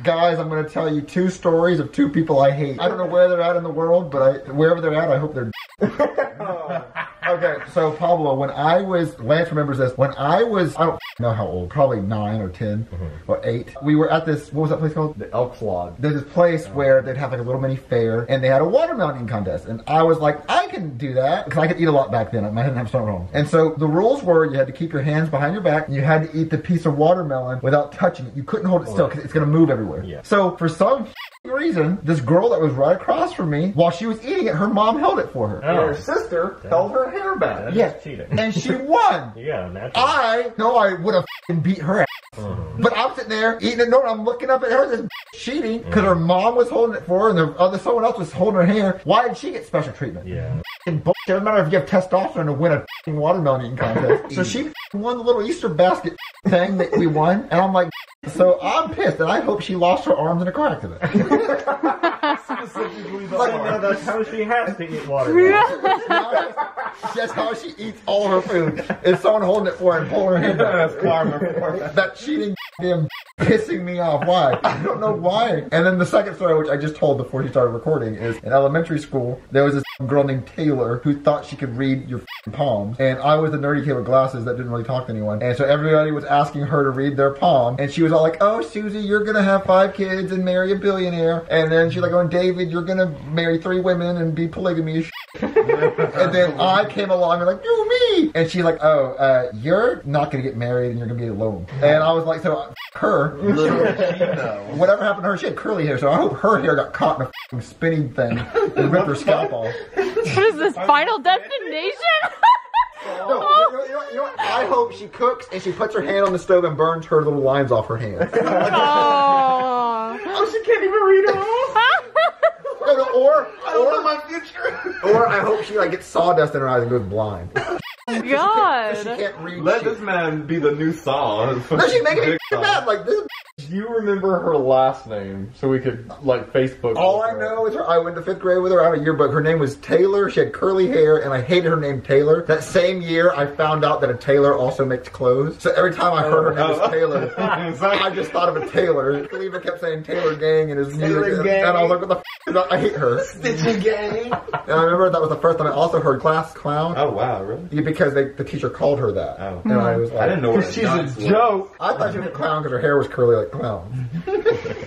Guys, I'm going to tell you 2 stories of 2 people I hate. I don't know where they're at in the world, but wherever they're at, I hope they're Okay, so Pablo, when I was, Lance remembers this, when I was, I don't know how old, probably 9 or 10 or 8, we were at this, what was that place called? The Elks Lodge. There's this place where they'd have like a little mini fair, and they had a watermelon eating contest, and I was like, I can do that, because I could eat a lot back then, I didn't have stomach problems. And so the rules were, you had to keep your hands behind your back, and you had to eat the piece of watermelon without touching it. You couldn't hold it still, because it's going to move everywhere. Yeah. So for some reason, this girl that was right across from me, while she was eating it, her mom held it for her. Oh. And her sister held her hair back. That Yeah. is cheating. And she won. Yeah, naturally. I know I would have beat her ass. But I'm sitting there eating it, and I'm looking up at her, this cheating, because her mom was holding it for her, and someone else was holding her hair. Why did she get special treatment? Yeah. It doesn't matter if you have testosterone to win a watermelon eating contest. So she won the little Easter basket thing that we won, and I'm like, so I'm pissed, and I hope she lost her arms in a car accident. Specifically the Like, arm. that's how she has to eat water. That's how she eats all her food. Is someone holding it for her and pulling her head back. That's karma for that. That cheating damn pissing me off. Why? I don't know why. And then the second story, which I just told before she started recording, is in elementary school, there was this girl named Taylor who thought she could read your palms. And I was the nerdy kid with glasses that didn't really talk to anyone. And so everybody was asking her to read their palm. And she was all like, oh, Susie, you're going to have 5 kids and marry a billionaire. And then she's like, oh, and David, you're going to marry 3 women and be polygamy. And then I came along and like, you me. And she's like, oh, you're not going to get married and you're going to be alone. And I was like, so her, whatever happened to her, she had curly hair. So I hope her hair got caught in a f***ing spinning thing and ripped her scalp off. What is this, Final Destination? No, you know what? I hope she cooks and she puts her hand on the stove and burns her little lines off her hand. Oh. Oh, she can't even read her own. Or I don't know my future. or I hope she like gets sawdust in her eyes and goes blind. God. She can't read Let shit. this man be the new Saw. No, she's making me bad. Like this. Do you remember her last name so we could like Facebook? All I know is I went to 5th grade with her. I had a yearbook. Her name was Taylor. She had curly hair, and I hated her name Taylor. That same year, I found out that a tailor also makes clothes. So every time I heard her name was Taylor, I just thought of a tailor. Cleaver kept saying Taylor Gang in his music, Gang. and I was like, what the f*** is that? I hate her. Stitching gang. And I remember that was the first time I also heard class clown. Oh wow, really? Yeah, because the teacher called her that. Oh. And I was like, I didn't know what She's a joke. I thought she was a clown because her hair was curly like clown.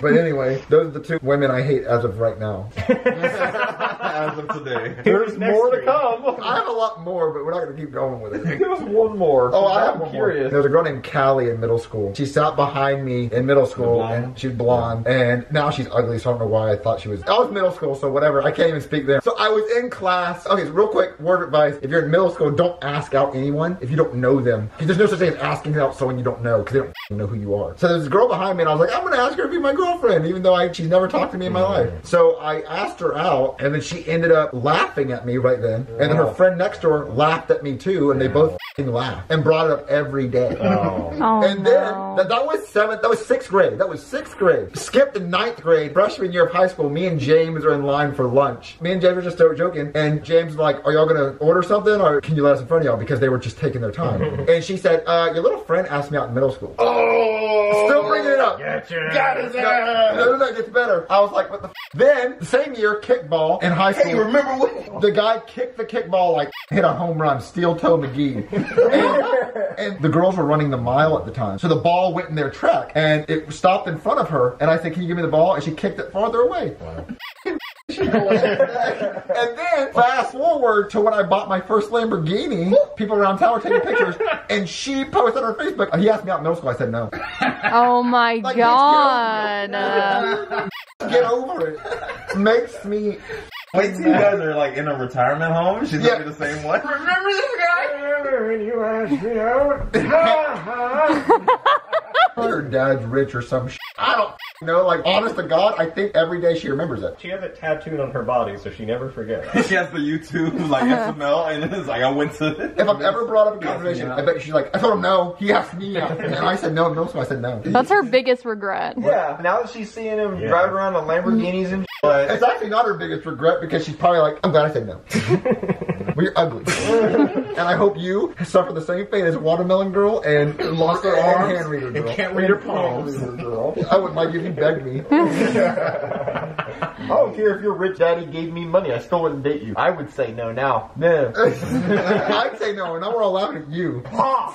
But anyway, those are the 2 women I hate as of right now. As of today. There's more to come. I have a lot more, but we're not going to keep going with it. Give us one more. Oh, I have I'm one curious. more. There was a girl named Callie in middle school. She sat behind me in middle school, Blonde? and she's blonde, and now she's ugly, so I don't know why I thought she was. I was middle school, so whatever. I can't even speak there. So I was in class. Okay, so real quick, word of advice. If you're in middle school, don't ask out anyone if you don't know them. Because there's no such thing as asking out someone you don't know, because they don't know who you are. So there's a girl behind me, and I was like, I'm going to ask her to be my girlfriend, even though she's never talked to me in my life. So I asked her out, and then she ended up laughing at me right then. And then her friend next door laughed at me too, and they both laughed and brought it up every day. Oh. Oh, And then no. that was 6th grade. That was 6th grade. Skipped to 9th grade, freshman year of high school. Me and James are in line for lunch. Me and James were just joking, and James was like, "Are y'all gonna order something, or can you let us in front of y'all?" Because they were just taking their time. And she said, "Your little friend asked me out in middle school." Oh, Still bringing it up. Gotcha. got his ass. No, it gets better. I was like, what the f? Then, the same year, kickball in high school. Hey, remember when? The guy kicked the kickball like hit a home run, steel toe McGee. And the girls were running the mile at the time. So the ball went in their track and it stopped in front of her. And I said, can you give me the ball? And she kicked it farther away. Wow. And then fast forward to when I bought my first Lamborghini, people around town were taking pictures, and she posted on her Facebook. He asked me out in middle school. I said no. Oh my Like, God. Get over it. Makes me. Wait till you guys are like in a retirement home. She's Yeah. gonna be the same one. Remember this guy? When you asked me out. Her dad's rich or some shit. I don't know. Like, honest to God, I think every day she remembers it. She has it tattooed on her body, so she never forgets. She has the YouTube like SML, and it's like I went to. If I've ever brought up a conversation, I bet she's like, I told him no. He asked me out. And I said no in middle school. I said no. That's her biggest regret. Yeah, now that she's seeing him Yeah. drive around on Lamborghinis and shit, It's actually not her biggest regret because she's probably like, I'm glad I said no. Well, you're ugly. And I hope you suffer the same fate as Watermelon Girl and Lost her arms Hand Reader and Girl. can't read her palms. I wouldn't mind if you begged me. I don't care if your rich daddy gave me money. I still wouldn't date you. I would say no now. No. I'd say no, and now we're all laughing at you.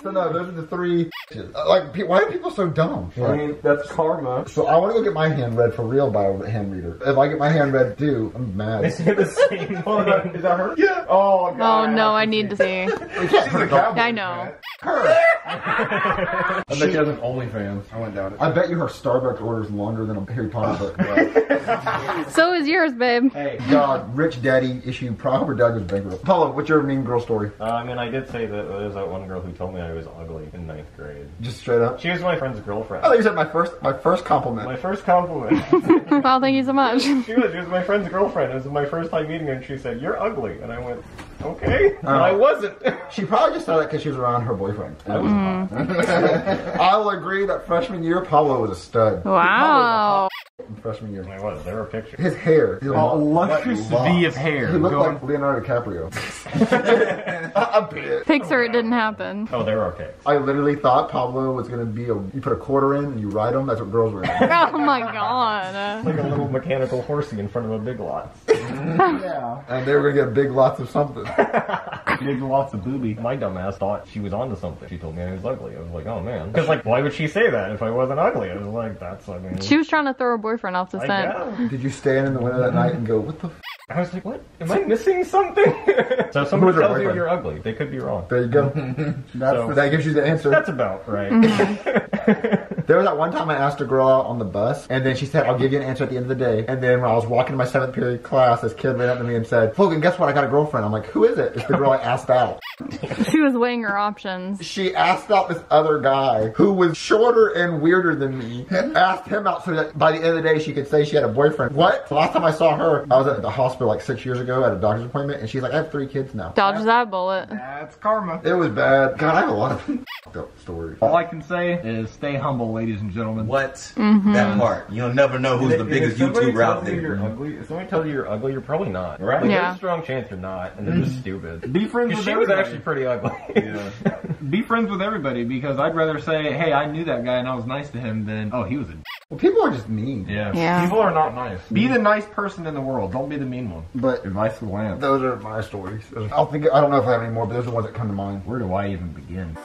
So no, those are the three. Like, why are people so dumb? I mean, that's karma. So I want to go get my hand read for real by a hand reader. If I get my hand read too, I'm mad. Is it the same one? Is that her? Yeah. Oh, God. Oh no, I need to see. I know. I bet she has an OnlyFans. I wouldn't doubt it. I bet you her Starbucks order is longer than a Harry Potter book. So is yours, babe. Hey. God, rich daddy issue problem. Dad was bankrupt. Paula, what's your mean girl story? I mean, I did say that there was that one girl who told me I was ugly in 9th grade. Just straight up. She was my friend's girlfriend. I thought you said my first compliment. My first compliment. Well, thank you so much. She was my friend's girlfriend. It was my first time meeting her, and she said, "You're ugly," and I went, "Okay." And I wasn't. She probably just said that because she was around her boyfriend. I was not. I will agree that freshman year, Pablo was a stud. Wow. Freshman year. I was. There were pictures. His hair. His Luscious V of He hair. looked Going- like Leonardo DiCaprio. A bit. Pixar, it didn't happen. Oh, there were pics. I literally thought Pablo was going to be you put a quarter in and you ride him. That's what girls were in. Oh my god. Like a little mechanical horsey in front of a big lot. Yeah. And they were going to get big lots of something. Big lots of booby. My dumbass thought she was onto something. She told me I was ugly. I was like, oh man. Because like, why would she say that if I wasn't ugly? I was like, I mean. She was trying to throw her boyfriend off the I scent. guess. Did you stand in the window that night and go, what the f? I was like, what? Am I missing something? So if somebody Who's her tells you boyfriend? you're ugly, they could be wrong. There you go. So- That gives you the answer. That's about right. There was that one time I asked a girl out on the bus, and then she said, I'll give you an answer at the end of the day. And then when I was walking to my 7th period class, this kid ran up to me and said, Logan, guess what? I got a girlfriend. I'm like, who is it? It's the girl I asked out. She was weighing her options. She asked out this other guy who was shorter and weirder than me, and asked him out so that by the end of the day she could say she had a boyfriend. What? The last time I saw her, I was at the hospital like 6 years ago at a doctor's appointment, and she's like, I have 3 kids now. Dodge that bullet. That's karma. It was bad. God, I have a lot of f***ed up stories. All I can say is stay humble, ladies and gentlemen. What? That part. You'll never know who's the biggest YouTuber out there. Ugly, if somebody tells you you're ugly, you're probably not. Right. Like, Yeah. There's a strong chance you're not, and they're just stupid. Be friends Because with she was everybody. actually pretty ugly. Yeah. Be friends with everybody because I'd rather say, hey, I knew that guy and I was nice to him than, oh, he was a Well, people are just mean. Yeah. People are not nice. Be the nice person in the world. Don't be the mean one. But Advice for Lance. those are my stories. I don't know if I have any more, but those are the ones that come to mind. Where do I even begin?